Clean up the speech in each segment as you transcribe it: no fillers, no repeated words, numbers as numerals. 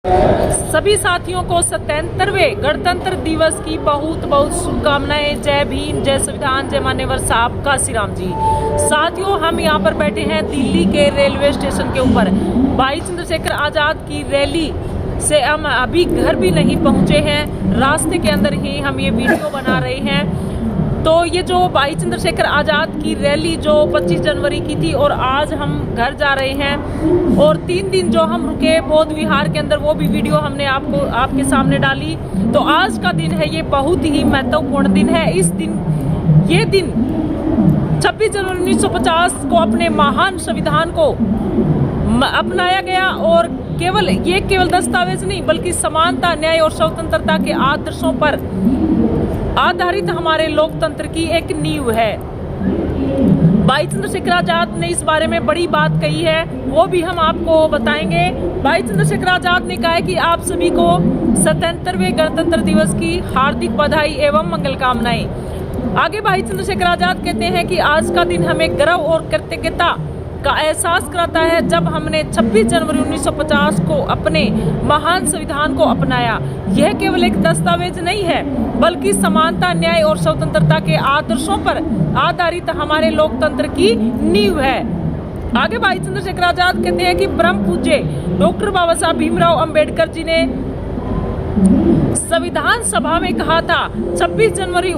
सभी साथियों को 77वें गणतंत्र दिवस की बहुत बहुत शुभकामनाएं। जय भीम, जय संविधान, जय मान्यवर साहब, काशी राम जी। साथियों, हम यहाँ पर बैठे हैं दिल्ली के रेलवे स्टेशन के ऊपर। भाई चंद्रशेखर आजाद की रैली से हम अभी घर भी नहीं पहुंचे हैं, रास्ते के अंदर ही हम ये वीडियो बना रहे हैं। तो ये जो भाई चंद्रशेखर आजाद की रैली जो 25 जनवरी की थी और आज हम घर जा रहे हैं, और 3 दिन जो हम रुके बौद्ध विहार के अंदर, वो भी वीडियो हमने आपके सामने डाली। तो आज का दिन है, ये बहुत ही महत्वपूर्ण दिन है। ये दिन 26 जनवरी 1950 को अपने महान संविधान को अपनाया गया, और केवल दस्तावेज नहीं बल्कि समानता, न्याय और स्वतंत्रता के आदर्शों पर आधारित हमारे लोकतंत्र की एक नींव है। भाई चंद्रशेखर आजाद ने इस बारे में बड़ी बात कही है, वो भी हम आपको बताएंगे। भाई चंद्रशेखर आजाद ने कहा है कि आप सभी को 77वें गणतंत्र दिवस की हार्दिक बधाई एवं मंगल कामनाएं। आगे भाई चंद्रशेखर आजाद कहते हैं कि आज का दिन हमें गर्व और कृतज्ञता का एहसास कराता है, जब हमने 26 जनवरी 1950 को अपने महान संविधान को अपनाया। यह केवल एक दस्तावेज नहीं है बल्कि समानता, न्याय और स्वतंत्रता के आदर्शों पर आधारित हमारे लोकतंत्र की नींव है। आगे भाई चंद्रशेखर आजाद कहते हैं कि परम पूज्य डॉक्टर बाबा साहब भीमराव अंबेडकर जी ने संविधान सभा में कहा था, 26 जनवरी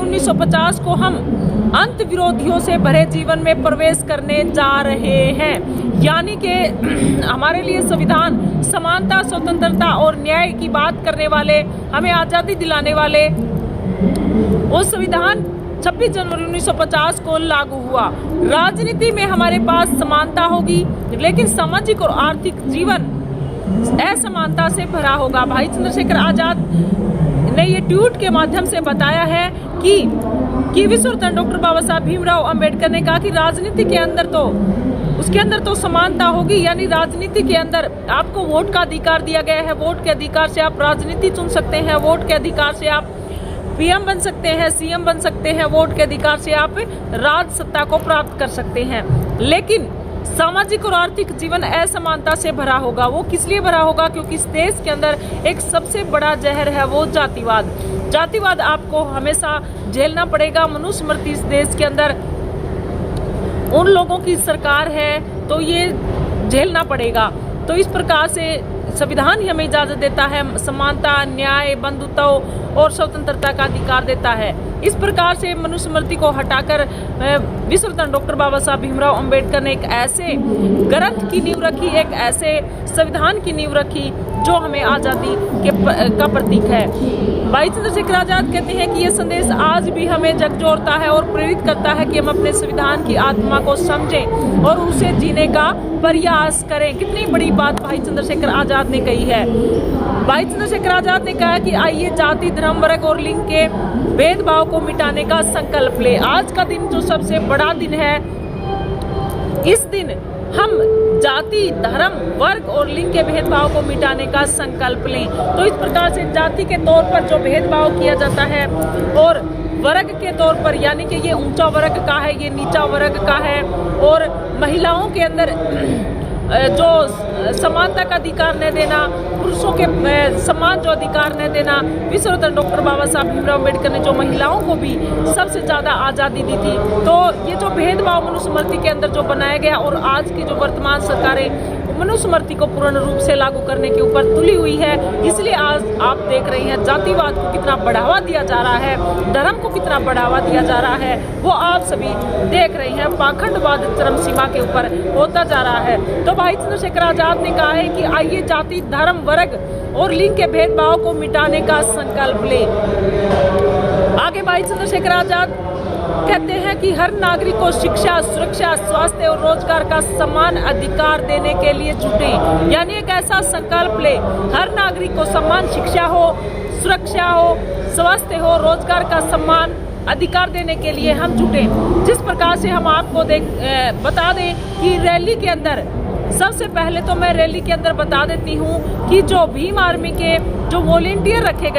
1950 को हम अंत विरोधियों से भरे जीवन में प्रवेश करने जा रहे हैं। यानी कि हमारे लिए संविधान समानता, स्वतंत्रता और न्याय की बात करने वाले, हमें आजादी दिलाने वाले वो संविधान 26 जनवरी 1950 को लागू हुआ। राजनीति में हमारे पास समानता होगी, लेकिन सामाजिक और आर्थिक जीवन असमानता से भरा होगा। भाई चंद्रशेखर आजाद ने ये ट्वीट के माध्यम से बताया है कि विश्व रत्न डॉक्टर बाबा साहब भीमराव अंबेडकर ने कहा कि राजनीति के अंदर उसके अंदर तो समानता होगी, यानी राजनीति के अंदर आपको वोट का अधिकार दिया गया है। वोट के अधिकार से आप राजनीति चुन सकते हैं, वोट के अधिकार से आप पीएम बन सकते हैं, सीएम बन सकते हैं, वोट के अधिकार से आप राज सत्ता को प्राप्त कर सकते हैं। लेकिन सामाजिक और आर्थिक जीवन असमानता से भरा होगा। वो किस लिए भरा होगा? क्योंकि इस देश के अंदर एक सबसे बड़ा जहर है, वो जातिवाद। जातिवाद आपको हमेशा झेलना पड़ेगा। मनुस्मृति इस देश के अंदर उन लोगों की सरकार है, तो ये झेलना पड़ेगा। तो इस प्रकार से संविधान ही हमें इजाजत देता है, समानता, न्याय, बंधुत्व और स्वतंत्रता का अधिकार देता है। इस प्रकार से मनुस्मृति को हटाकर विश्व रत्न डॉक्टर बाबा साहब भीमराव अंबेडकर ने एक ऐसे ग्रंथ की नींव रखी, एक ऐसे संविधान की नींव रखी जो हमें आजादी का प्रतीक है। भाई चंद्रशेखर आजाद कहते हैं कि यह संदेश आज भी हमें झकझोरता है और प्रेरित करता है कि हम अपने संविधान की आत्मा को समझें और उसे जीने का प्रयास करें। कितनी बड़ी बात भाई चंद्रशेखर आजाद ने कही है। भाई चंद्रशेखर आजाद ने कहा कि आइए जाति, धर्म, वर्ग और लिंग के भेदभाव को मिटाने का संकल्प ले। आज का दिन जो सबसे बड़ा दिन है, इस दिन हम जाति, धर्म, वर्ग और लिंग के भेदभाव को मिटाने का संकल्प लें। तो इस प्रकार से जाति के तौर पर जो भेदभाव किया जाता है, और वर्ग के तौर पर, यानी कि ये ऊंचा वर्ग का है, ये नीचा वर्ग का है, और महिलाओं के अंदर जो समानता का अधिकार न देना, पुरुषों के समान जो अधिकार न देना। विश्व रत्न डॉक्टर बाबा साहब भीमराव अम्बेडकर ने जो महिलाओं को भी सबसे ज्यादा आज़ादी दी थी। तो ये जो भेदभाव मनुस्मृति के अंदर जो बनाया गया, और आज की जो वर्तमान सरकारें मनुस्मृति को पूर्ण रूप से लागू करने के ऊपर तुली हुई है, इसलिए आज आप देख रहे हैं जातिवाद को कितना बढ़ावा दिया जा रहा है, धर्म को कितना बढ़ावा दिया जा रहा है, वो आप सभी देख रहे हैं। पाखंडवाद चरम सीमा के ऊपर होता जा रहा है। तो भाई चंद्रशेखर आजाद ने कहा है कि आइए जाति, धर्म, वर्ग और लिंग के भेदभाव को मिटाने का संकल्प ले। आगे भाई चंद्रशेखर आजाद कहते हैं कि हर नागरिक को शिक्षा, सुरक्षा, स्वास्थ्य और रोजगार का समान अधिकार देने के लिए जुटे। यानी एक ऐसा संकल्प ले, हर नागरिक को समान शिक्षा हो, सुरक्षा हो, स्वास्थ्य हो, रोजगार का समान अधिकार देने के लिए हम जुटे। जिस प्रकार से हम आपको बता दें कि रैली के अंदर, सबसे पहले तो मैं रैली के अंदर बता देती हूँ कि जो भीम आर्मी के जो वॉलेंटियर रखे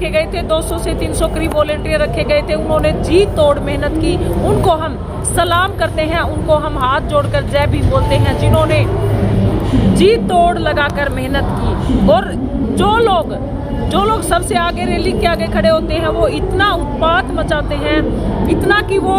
गए थे, 200 से 300 करीब वॉलेंटियर रखे गए थे। उन्होंने जी तोड़ मेहनत की, उनको हम सलाम करते हैं, उनको हम हाथ जोड़कर जय भीम बोलते हैं। जिन्होंने जी तोड़ लगाकर मेहनत की। और जो लोग सबसे आगे रैली के आगे खड़े होते हैं वो इतना उत्पात मचाते हैं, इतना कि वो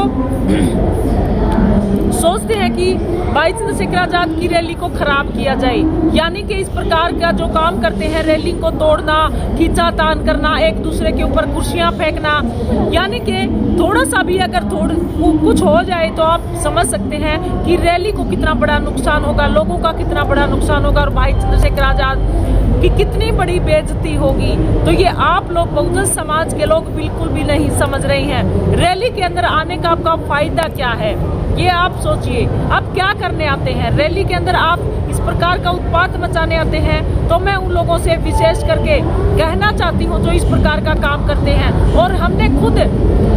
सोचते हैं कि भाई चंद्रशेखर आजाद की रैली को खराब किया जाए। यानी कि इस प्रकार का जो काम करते हैं, रैली को तोड़ना, खींचातान करना, एक दूसरे के ऊपर कुर्सियां फेंकना, यानी कि थोड़ा सा भी अगर कुछ हो जाए तो आप समझ सकते हैं कि रैली को कितना बड़ा नुकसान होगा, लोगों का कितना बड़ा नुकसान होगा और भाई चंद्रशेखर आजाद की कितनी बड़ी बेइज्जती होगी। तो ये आप लोग बहुजन समाज के लोग बिल्कुल भी नहीं समझ रहे हैं। रैली के अंदर आने का आपका फायदा क्या है, ये आप सोचिए। आप क्या करने आते हैं रैली के अंदर? आप इस प्रकार का उत्पात मचाने आते हैं। तो मैं उन लोगों से विशेष करके कहना चाहती हूँ जो इस प्रकार का काम करते हैं। और हमने खुद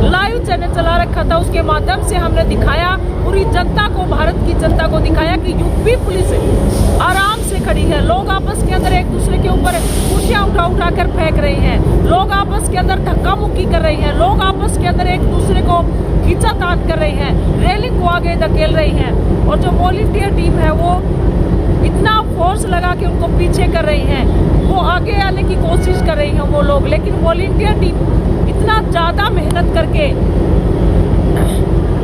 लाइव चैनल चला रखा था, उसके माध्यम से हमने दिखाया पूरी जनता को, भारत की जनता को दिखाया कि यूपी पुलिस आराम से खड़ी है। लोग आपस के अंदर एक दूसरे के ऊपर कुर्सियां उठा कर फेंक रहे हैं, लोग आपस के अंदर धक्का मुक्की कर रहे हैं, लोग आपस के अंदर एक दूसरे को खींचातान कर रहे हैं, रैली को आगे धकेल रही हैं। और जो वॉलंटियर टीम है वो इतना फोर्स लगा के उनको पीछे कर रही हैं, वो आगे आने की कोशिश कर रही हैं वो लोग। लेकिन वॉलंटियर टीम इतना ज़्यादा मेहनत करके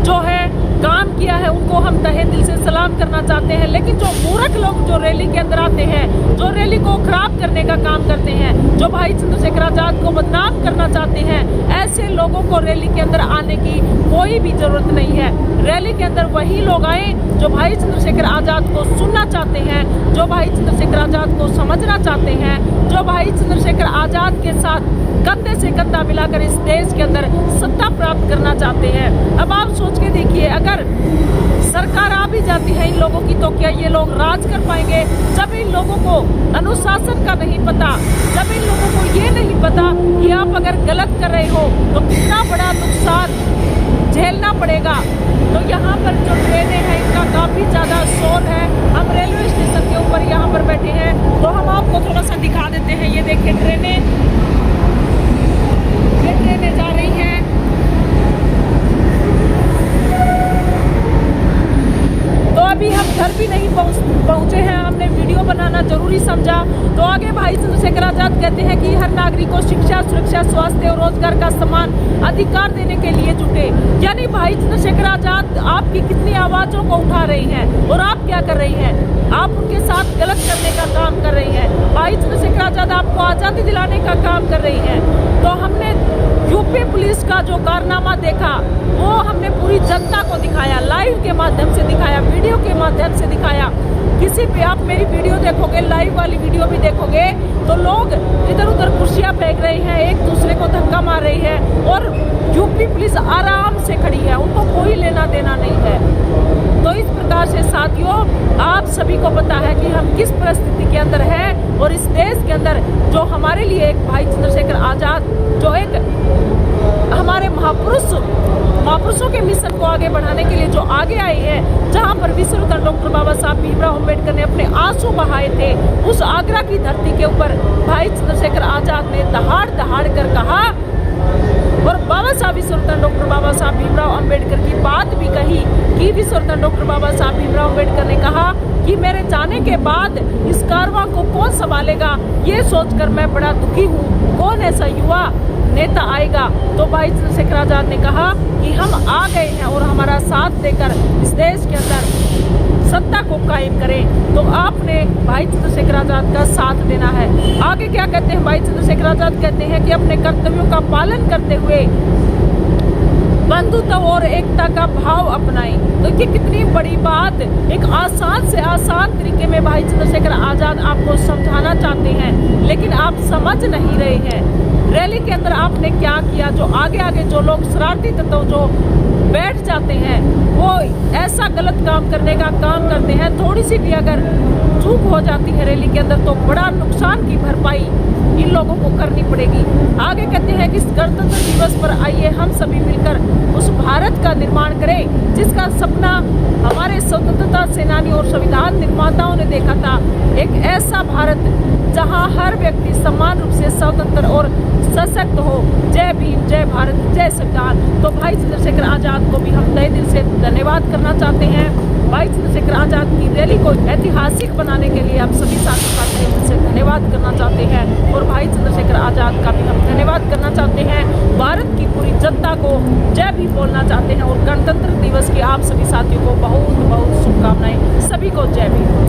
जो है काम किया है, उनको हम तहे दिल से सलाम करना चाहते हैं। लेकिन जो मूर्ख लोग जो रैली के अंदर आते हैं, जो रैली को खराब करने का काम करते हैं, जो भाई चंद्रशेखर आजाद को बदनाम करना चाहते हैं, ऐसे लोगों को रैली के अंदर आने की कोई भी जरूरत नहीं है। रैली के अंदर वही लोग आए जो भाई चंद्रशेखर आजाद को सुनना चाहते हैं, जो भाई चंद्रशेखर आजाद को समझना चाहते हैं, जो भाई चंद्रशेखर आजाद के साथ कंधे से कंधा मिलाकर इस देश के अंदर सत्ता प्राप्त करना चाहते हैं। अब आप सोच के देखिए, अगर सरकार आ भी जाती है इन लोगों की, तो क्या ये लोग राज कर पाएंगे? जब इन लोगों को अनुशासन का नहीं पता, जब इन लोगों को ये नहीं पता कि आप अगर गलत कर रहे हो तो कितना बड़ा नुकसान झेलना पड़ेगा। तो यहाँ पर जो ट्रेनें हैं इनका काफ़ी ज़्यादा शोर है। हम रेलवे स्टेशन के ऊपर यहाँ पर बैठे हैं, तो हम आपको थोड़ा सा दिखा देते हैं। ये देखिए ट्रेनें जा रही हैं। तो अभी हम घर भी नहीं पहुंचे हैं, हमने वीडियो बनाना जरूरी समझा। तो आगे भाई चंद्रशेखर आजाद कहते हैं कि हर नागरिक को शिक्षा, सुरक्षा, स्वास्थ्य और रोजगार का समान अधिकार देने के लिए जुटे। यानी भाई चंद्रशेखर आजाद आपकी कितनी आवाजों को उठा रही हैं और आप क्या कर रही हैं? आप उनके साथ गलत करने का काम कर रही हैं। भाई चंद्रशेखर आजाद आपको आजादी दिलाने का काम कर रही हैं। तो हमने यूपी पुलिस का जो कारनामा देखा वो हमने पूरी जनता को दिखाया, लाइव के माध्यम से दिखाया, वीडियो के माध्यम से दिखाया। किसी भी आप मेरी वीडियो देखोगे, लाइव वाली वीडियो भी देखोगे, तो लोग इधर उधर कुर्सियां फेंक रहे हैं, एक दूसरे को धक्का मार रही है और यूपी पुलिस आराम से खड़ी है, उनको कोई लेना देना नहीं है। तो इस प्रकार से साथियों, आप सभी को पता है कि हम किस परिस्थिति के अंदर हैं और इस देश के अंदर जो हमारे लिए एक भाई चंद्रशेखर आजाद जो एक हमारे महापुरुषों के मिशन को आगे बढ़ाने के लिए जो आगे आए हैं, जहां पर विश्वरत्न डॉक्टर बाबा साहब भीमराव अम्बेडकर ने अपने आंसू बहाए थे, उस आगरा की धरती के ऊपर भाई चंद्रशेखर आजाद ने दहाड़ दहाड़ कर कहा और बाबा साहब विश्वरत्न डॉक्टर बाबा साहब भीमराव अम्बेडकर की बात भी कही कि विश्वरत्न डॉक्टर बाबा साहब भीमराव अम्बेडकर ने कहा कि मेरे जाने के बाद इस कारवां को कौन संभालेगा, ये सोचकर मैं बड़ा दुखी हूँ, कौन ऐसा युवा नेता आएगा। तो भाई चंद्रशेखर आजाद ने कहा कि हम आ गए हैं और हमारा साथ देकर इस देश के अंदर सत्ता को कायम करें। तो आपने भाई चंद्रशेखर आजाद का साथ देना है। आगे क्या कहते हैं भाई चंद्रशेखर आजाद? कहते हैं कि अपने कर्तव्यों का पालन करते हुए बंधुत्व और एकता का भाव अपनाएं। तो ये कितनी बड़ी बात, एक आसान से आसान तरीके में भाई चंद्रशेखर आजाद आपको समझाना चाहते हैं, लेकिन आप समझ नहीं रहे हैं। रैली के अंदर आपने क्या किया? जो आगे जो लोग शरारती तत्व जो बैठ जाते हैं, वो ऐसा गलत काम करने का काम करते हैं। थोड़ी सी भी अगर चूक हो जाती है रैली के अंदर तो बड़ा नुकसान की भरपाई इन लोगों को करनी पड़ेगी। आगे कहते हैं कि गणतंत्र दिवस पर आइए हम सभी मिलकर उस भारत का निर्माण करें जिसका सपना हमारे स्वतंत्रता सेनानी और संविधान निर्माताओं ने देखा था। एक ऐसा भारत जहां हर व्यक्ति समान रूप से स्वतंत्र और सशक्त हो। जय भीम, जय भारत, जय संविधान। तो भाई चंद्रशेखर आजाद आज़ाद को भी हम तहे दिल से धन्यवाद करना चाहते हैं। भाई चंद्रशेखर आज़ाद की रैली को ऐतिहासिक बनाने के लिए हम सभी साथियों का तहे दिल से धन्यवाद करना चाहते हैं और भाई चंद्रशेखर आज़ाद का भी हम धन्यवाद करना चाहते हैं। भारत की पूरी जनता को जय भी बोलना चाहते हैं और गणतंत्र दिवस की आप सभी साथियों को बहुत बहुत शुभकामनाएं। सभी को जय भी।